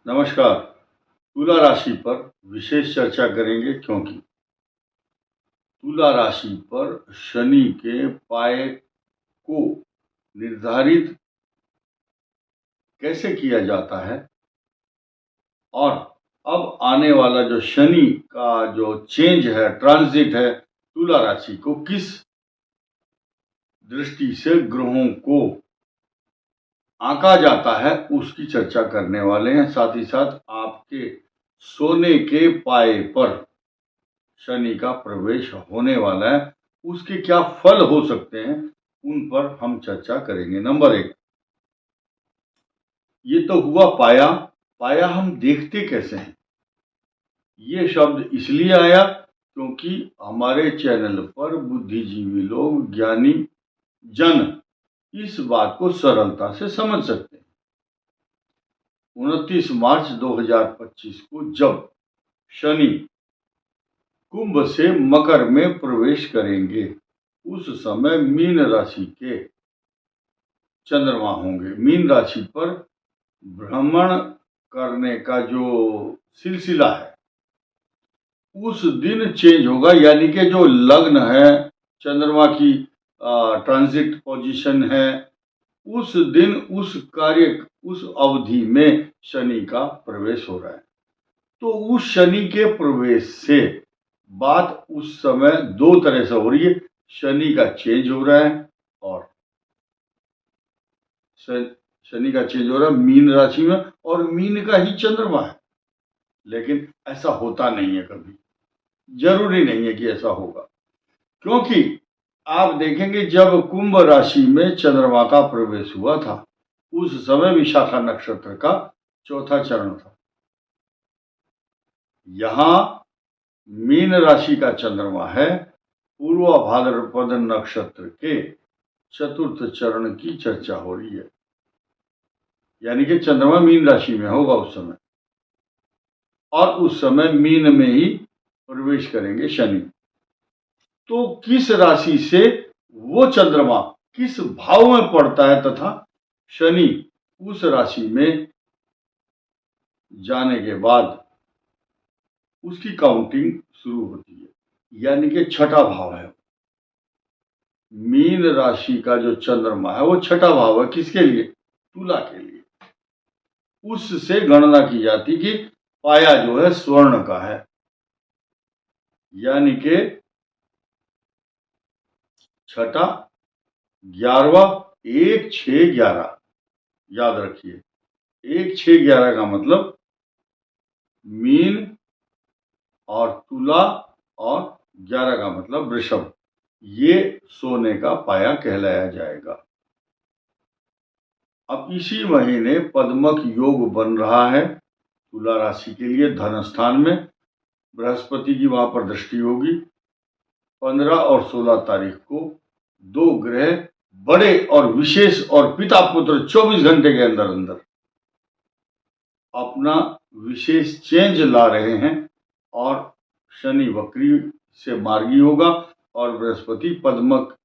नमस्कार। तुला राशि पर विशेष चर्चा करेंगे क्योंकि तुला राशि पर शनि के पाए को निर्धारित कैसे किया जाता है और अब आने वाला जो शनि का जो चेंज है, ट्रांजिट है, तुला राशि को किस दृष्टि से ग्रहों को आंका जाता है उसकी चर्चा करने वाले हैं। साथ ही साथ आपके सोने के पाए पर शनि का प्रवेश होने वाला है, उसके क्या फल हो सकते हैं उन पर हम चर्चा करेंगे। नंबर 1, ये तो हुआ पाया। पाया हम देखते कैसे हैं? ये शब्द इसलिए आया क्योंकि हमारे चैनल पर बुद्धिजीवी लोग, ज्ञानी जन इस बात को सरलता से समझ सकते हैं। 29 मार्च 2025 को जब शनि कुंभ से मकर में प्रवेश करेंगे, उस समय मीन राशि के चंद्रमा होंगे। मीन राशि पर भ्रमण करने का जो सिलसिला है उस दिन चेंज होगा, यानी कि जो लग्न है, चंद्रमा की ट्रांजिट पोजीशन है, उस दिन उस कार्य उस अवधि में शनि का प्रवेश हो रहा है। तो उस शनि के प्रवेश से बात उस समय दो तरह से हो रही है। शनि का चेंज हो रहा है और शनि का चेंज हो रहा है मीन राशि में, और मीन का ही चंद्रमा है। लेकिन ऐसा होता नहीं है, कभी जरूरी नहीं है कि ऐसा होगा, क्योंकि आप देखेंगे जब कुंभ राशि में चंद्रमा का प्रवेश हुआ था उस समय विशाखा नक्षत्र का चौथा चरण था। यहां मीन राशि का चंद्रमा है, पूर्व भाद्रपद नक्षत्र के चतुर्थ चरण की चर्चा हो रही है, यानी कि चंद्रमा मीन राशि में होगा उस समय, और उस समय मीन में ही प्रवेश करेंगे शनि। तो किस राशि से वो चंद्रमा किस भाव में पड़ता है तथा शनि उस राशि में जाने के बाद उसकी काउंटिंग शुरू होती है, यानी कि छठा भाव है। मीन राशि का जो चंद्रमा है वो छठा भाव है, किसके लिए? तुला के लिए। उससे गणना की जाती कि पाया जो है स्वर्ण का है, यानी कि छठा, 11वां, 1 6 11, याद रखिए 1 6 11 का मतलब मीन और तुला, और 11 का मतलब वृषभ। ये सोने का पाया कहलाया जाएगा। अब इसी महीने पद्मक योग बन रहा है तुला राशि के लिए। धन स्थान में बृहस्पति की वहां पर दृष्टि होगी। 15 और 16 तारीख को दो ग्रह बड़े और विशेष और पिता पुत्र 24 घंटे के अंदर अंदर अपना विशेष चेंज ला रहे हैं, और शनि वक्री से मार्गी होगा और बृहस्पति पद्मक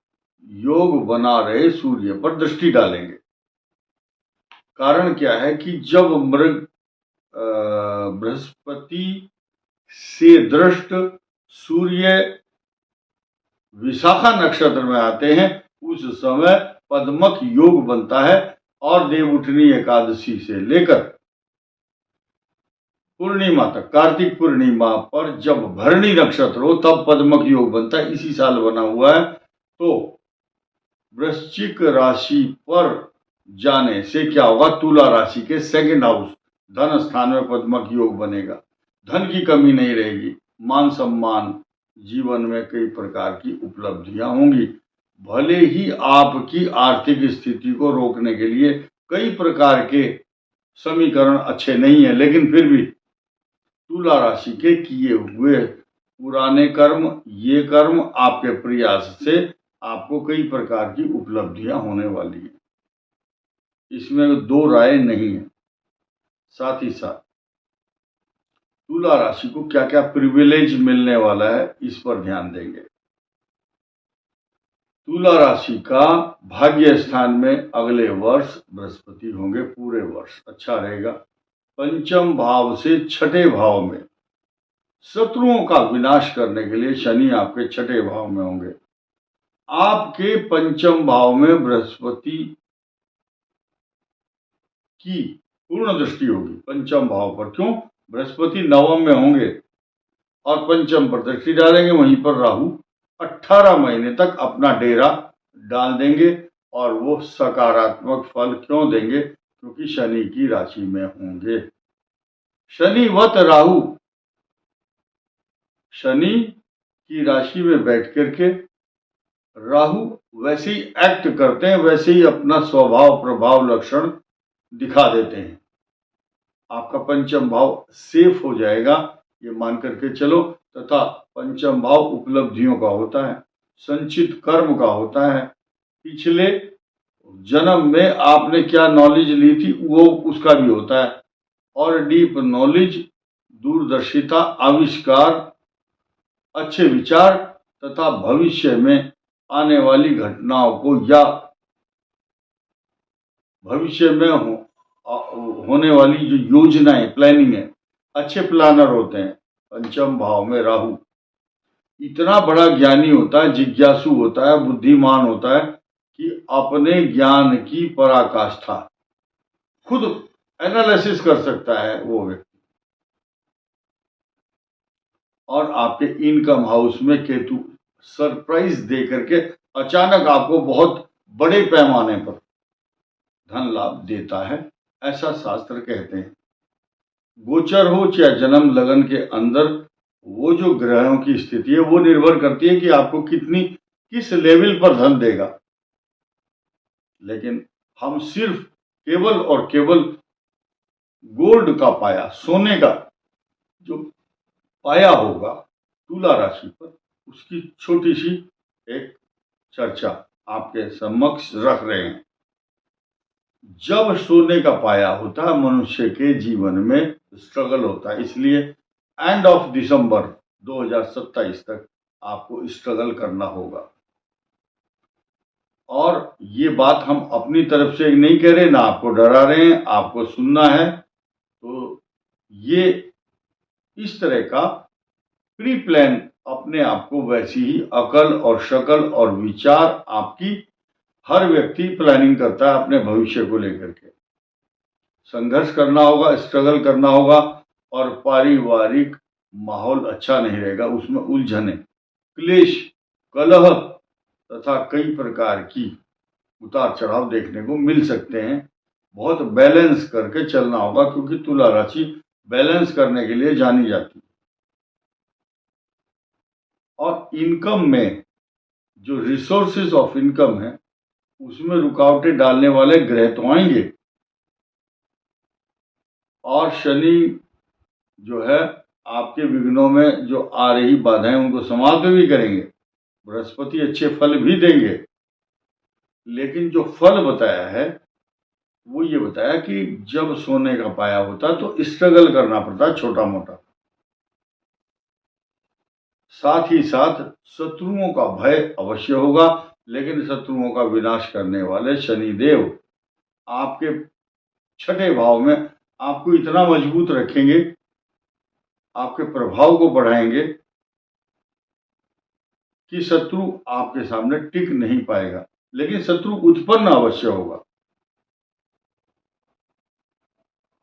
योग बना रहे सूर्य पर दृष्टि डालेंगे। कारण क्या है कि जब मृग बृहस्पति से दृष्ट सूर्य विशाखा नक्षत्र में आते हैं, उस समय पद्मक योग बनता है, और देवउठनी एकादशी से लेकर पूर्णिमा तक, कार्तिक पूर्णिमा पर जब भरणी नक्षत्र हो तब पद्मक योग बनता है। इसी साल बना हुआ है। तो वृश्चिक राशि पर जाने से क्या होगा? तुला राशि के सेकंड हाउस धन स्थान में पद्मक योग बनेगा। धन की कमी नहीं रहेगी, मान सम्मान, जीवन में कई प्रकार की उपलब्धियां होंगी। भले ही आपकी आर्थिक स्थिति को रोकने के लिए कई प्रकार के समीकरण अच्छे नहीं है, लेकिन फिर भी तुला राशि के किए हुए पुराने कर्म, ये कर्म आपके प्रयास से आपको कई प्रकार की उपलब्धियां होने वाली है, इसमें दो राय नहीं है। साथ ही साथ तुला राशि को क्या क्या प्रिविलेज मिलने वाला है, इस पर ध्यान देंगे। तुला राशि का भाग्य स्थान में अगले वर्ष बृहस्पति होंगे, पूरे वर्ष अच्छा रहेगा। पंचम भाव से छठे भाव में शत्रुओं का विनाश करने के लिए शनि आपके छठे भाव में होंगे। आपके पंचम भाव में बृहस्पति की पूर्ण दृष्टि होगी पंचम भाव पर। क्यों? बृहस्पति नवम में होंगे और पंचम पर दृष्टि डालेंगे। वहीं पर राहु 18 महीने तक अपना डेरा डाल देंगे और वो सकारात्मक फल क्यों देंगे? क्योंकि शनि की राशि में होंगे। शनिवत राहु शनि की राशि में बैठ करके राहु वैसे ही एक्ट करते हैं, वैसे ही अपना स्वभाव प्रभाव लक्षण दिखा देते हैं। आपका पंचम भाव सेफ हो जाएगा, ये मान करके चलो। तथा पंचम भाव उपलब्धियों का होता है, संचित कर्म का होता है। पिछले जन्म में आपने क्या नॉलेज ली थी वो उसका भी होता है। और डीप नॉलेज, दूरदर्शिता, आविष्कार, अच्छे विचार तथा भविष्य में आने वाली घटनाओं को या भविष्य में होने वाली जो योजनाएं, प्लानिंग है, अच्छे प्लानर होते हैं। पंचम भाव में राहु इतना बड़ा ज्ञानी होता है, जिज्ञासु होता है, बुद्धिमान होता है कि अपने ज्ञान की पराकाष्ठा खुद एनालिसिस कर सकता है वो व्यक्ति। और आपके इनकम हाउस में केतु सरप्राइज दे करके अचानक आपको बहुत बड़े पैमाने पर धन लाभ देता है, ऐसा शास्त्र कहते हैं। गोचर हो चाहे जन्म लगन के अंदर, वो जो ग्रहों की स्थिति है वो निर्भर करती है कि आपको किस लेवल पर धन देगा। लेकिन हम सिर्फ केवल और केवल गोल्ड का पाया, सोने का जो पाया होगा तुला राशि पर, उसकी छोटी सी एक चर्चा आपके समक्ष रख रहे हैं। जब सोने का पाया होता है मनुष्य के जीवन में स्ट्रगल होता है, इसलिए एंड ऑफ दिसंबर 2027 तक आपको स्ट्रगल करना होगा। और ये बात हम अपनी तरफ से नहीं कह रहे, ना आपको डरा रहे हैं, आपको सुनना है। तो ये इस तरह का प्री प्लान अपने आप को, वैसी ही अकल और शकल और विचार आपकी हर व्यक्ति प्लानिंग करता है अपने भविष्य को लेकर के। संघर्ष करना होगा, स्ट्रगल करना होगा और पारिवारिक माहौल अच्छा नहीं रहेगा, उसमें उलझने, क्लेश, कलह तथा कई प्रकार की उतार चढ़ाव देखने को मिल सकते हैं। बहुत बैलेंस करके चलना होगा, क्योंकि तुला राशि बैलेंस करने के लिए जानी जाती है। और इनकम में जो रिसोर्सेज ऑफ इनकम है उसमें रुकावटें डालने वाले ग्रह तो आएंगे, और शनि जो है आपके विघ्नों में जो आ रही बाधाएं उनको समाप्त भी करेंगे। बृहस्पति अच्छे फल भी देंगे, लेकिन जो फल बताया है वो ये बताया कि जब सोने का पाया होता तो स्ट्रगल करना पड़ता है छोटा मोटा। साथ ही साथ शत्रुओं का भय अवश्य होगा, लेकिन शत्रुओं का विनाश करने वाले शनिदेव आपके छठे भाव में आपको इतना मजबूत रखेंगे, आपके प्रभाव को बढ़ाएंगे कि शत्रु आपके सामने टिक नहीं पाएगा। लेकिन शत्रु उत्पन्न अवश्य होगा।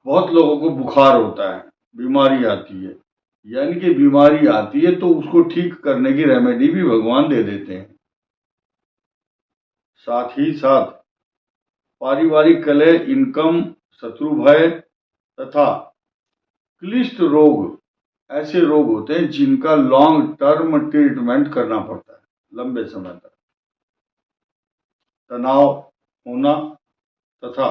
बहुत लोगों को बुखार होता है, बीमारी आती है, यानी कि बीमारी आती है तो उसको ठीक करने की रेमेडी भी भगवान दे देते हैं। साथ ही साथ पारिवारिक कलह, इनकम, शत्रु भय तथा क्लिष्ट रोग, ऐसे रोग होते हैं जिनका लॉन्ग टर्म ट्रीटमेंट करना पड़ता है, लंबे समय तक तनाव होना तथा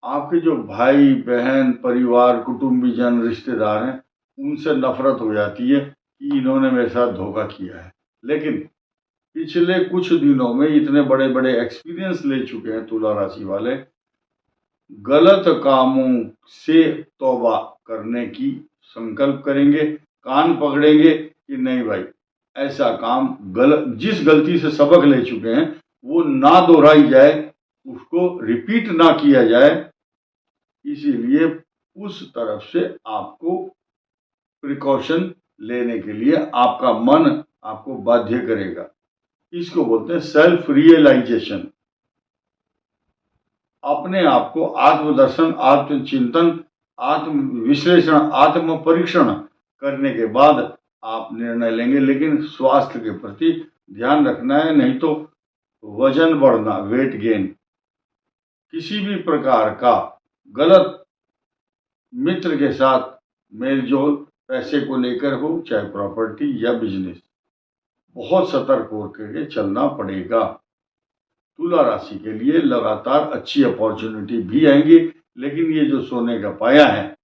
आपके जो भाई बहन, परिवार, कुटुंबीजन, रिश्तेदार हैं उनसे नफरत हो जाती है कि इन्होंने मेरे साथ धोखा किया है। लेकिन पिछले कुछ दिनों में इतने बड़े बड़े एक्सपीरियंस ले चुके हैं तुला राशि वाले, गलत कामों से तौबा करने की संकल्प करेंगे, कान पकड़ेंगे कि नहीं भाई ऐसा काम जिस गलती से सबक ले चुके हैं वो ना दोहराई जाए, उसको रिपीट ना किया जाए। इसीलिए उस तरफ से आपको प्रिकॉशन लेने के लिए आपका मन आपको बाध्य करेगा। इसको बोलते हैं सेल्फ रियलाइजेशन। अपने आप को आत्मदर्शन, आत्मचिंतन, आत्म विश्लेषण, आत्म परीक्षण करने के बाद आप निर्णय लेंगे। लेकिन स्वास्थ्य के प्रति ध्यान रखना है, नहीं तो वजन बढ़ना, वेट गेन, किसी भी प्रकार का गलत मित्र के साथ मेलजोल, पैसे को लेकर हो, चाहे प्रॉपर्टी या बिजनेस, बहुत सतर्क होकर चलना पड़ेगा। तुला राशि के लिए लगातार अच्छी अपॉर्चुनिटी भी आएंगी, लेकिन ये जो सोने का पाया है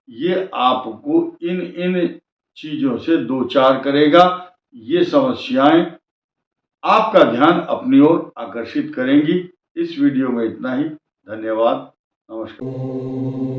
ये आपको इन चीजों से दो चार करेगा। ये समस्याएं आपका ध्यान अपनी ओर आकर्षित करेंगी। इस वीडियो में इतना ही। धन्यवाद। नमस्कार।